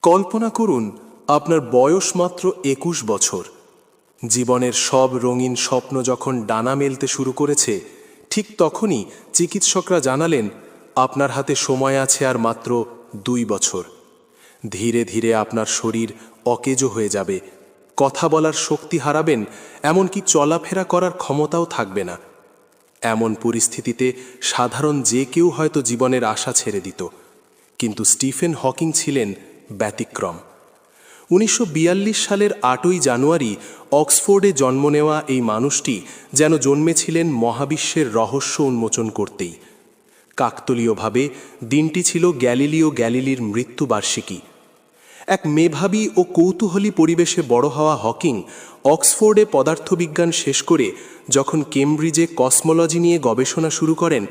কল্পনা করুন আপনার বয়স মাত্র ২১ বছর। জীবনের সব রঙিন স্বপ্ন যখন ডানা মেলতে শুরু করেছে, ঠিক তখনই চিকিৎসকরা জানালেন আপনার হাতে সময় আছে আর মাত্র ২ বছর। ধীরে ধীরে আপনার শরীর অকেজো হয়ে যাবে, কথা বলার শক্তি হারাবেন, এমনকি চলাফেরা করার ক্ষমতাও থাকবে না। এমন পরিস্থিতিতে সাধারণ যে কেউ হয়তো জীবনের আশা ছেড়ে দিত, কিন্তু স্টিফেন হকিং ছিলেন ব্যতিক্রম। ১৯৪২ সালের ৮ই জানুয়ারি অক্সফোর্ডে জন্ম নেওয়া এই মানুষটি যেন জন্মেছিলেন মহাবিশ্বের রহস্য উন্মোচন করতেই। কাকতালীয়ভাবে দিনটি ছিল গ্যালিলিও গ্যালিলির মৃত্যুবার্ষিকী। এক মেধাবী ও কৌতূহলী পরিবেশে বড় হওয়া হকিং অক্সফোর্ডে পদার্থবিজ্ঞান শেষ করে যখন কেমব্রিজে কসমোলজি নিয়ে গবেষণা শুরু করেন,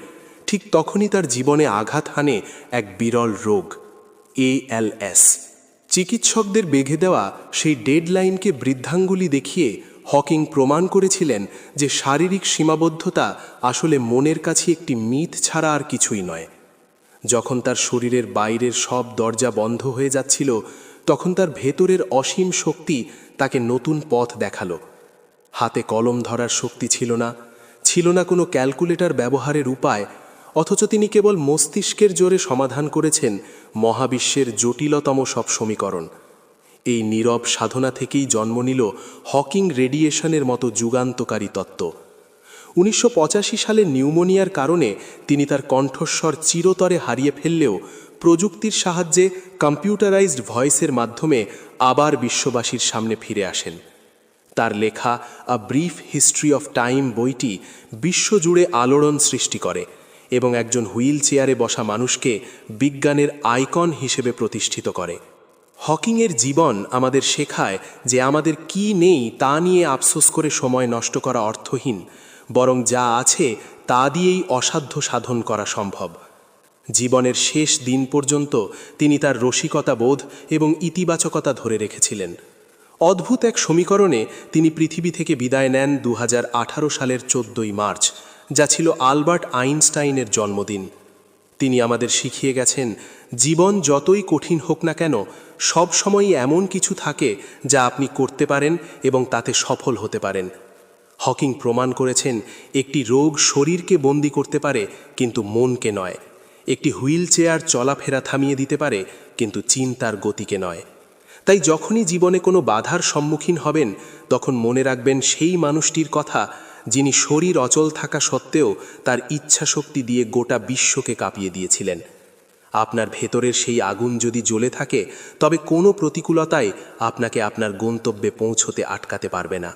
ঠিক তখনই তার জীবনে আঘাত হানে এক বিরল রোগ, ALS। চিকিৎসকদের বেঁধে দেওয়া সেই ডেডলাইনকে বৃদ্ধাঙ্গুলি দেখিয়ে হকিং প্রমাণ করেছিলেন যে শারীরিক সীমাবদ্ধতা আসলে মনের কাছে একটি মিথ ছাড়া আর কিছুই নয়। যখন তার শরীরের বাইরের সব দরজা বন্ধ হয়ে যাচ্ছিল, তখন তার ভেতরের অসীম শক্তি তাকে নতুন পথ দেখালো। হাতে কলম ধরার শক্তি ছিল না কোনো ক্যালকুলেটর ব্যবহারের উপায়, অথচ তিনি কেবল মস্তিষ্কের জোরে সমাধান করেছেন মহাবিশ্বের জটিলতম সব সমীকরণ। এই নীরব সাধনা থেকেই জন্ম নিল হকিং রেডিয়েশনের মতো যুগান্তকারী তত্ত্ব। ১৯৮৫ সালে নিউমোনিয়ার কারণে তিনি তার কণ্ঠস্বর চিরতরে হারিয়ে ফেললেও প্রযুক্তির সাহায্যে কম্পিউটারাইজড ভয়েসের মাধ্যমে আবার বিশ্ববাসীর সামনে ফিরে আসেন। তার লেখা a brief history of time বইটি বিশ্বজুড়ে আলোড়ন সৃষ্টি করে এবং একজন হুইল চেয়ারে বসা মানুষকে বিজ্ঞানের আইকন হিসেবে প্রতিষ্ঠিত করে। হকিংয়ের জীবন আমাদের শেখায় যে আমাদের কি নেই তা নিয়ে আফসোস করে সময় নষ্ট করা অর্থহীন, বরং যা আছে তা দিয়েই অসাধ্য সাধন করা সম্ভব। জীবনের শেষ দিন পর্যন্ত তিনি তার রসিকতা বোধ এবং ইতিবাচকতা ধরে রেখেছিলেন। অদ্ভুত এক সমীকরণে তিনি পৃথিবী থেকে বিদায় নেন ২০১৮ সালের ১৪ই মার্চ, যা ছিল আলবার্ট আইনস্টাইনের জন্মদিন। তিনি আমাদের শিখিয়ে গেছেন, জীবন যতই কঠিন হোক না কেন, সব সময়ই এমন কিছু থাকে যা আপনি করতে পারেন এবং তাতে সফল হতে পারেন। হকিং প্রমাণ করেছেন একটি রোগ শরীরকে বন্দী করতে পারে, কিন্তু মনকে নয়। একটি হুইল চেয়ার চলাফেরা থামিয়ে দিতে পারে, কিন্তু চিন্তার গতিকে নয়। তাই যখনই জীবনে কোনো বাধার সম্মুখীন হবেন, তখন মনে রাখবেন সেই মানুষটির কথা যিনি শরীর অচল থাকা সত্ত্বেও তার ইচ্ছাশক্তি দিয়ে গোটা বিশ্বকে কাঁপিয়ে দিয়েছিলেন। আপনার ভেতরের সেই আগুন যদি জ্বলে থাকে, তবে কোনো প্রতিকূলতাই আপনাকে আপনার গন্তব্যে পৌঁছতে আটকাতে পারবে না।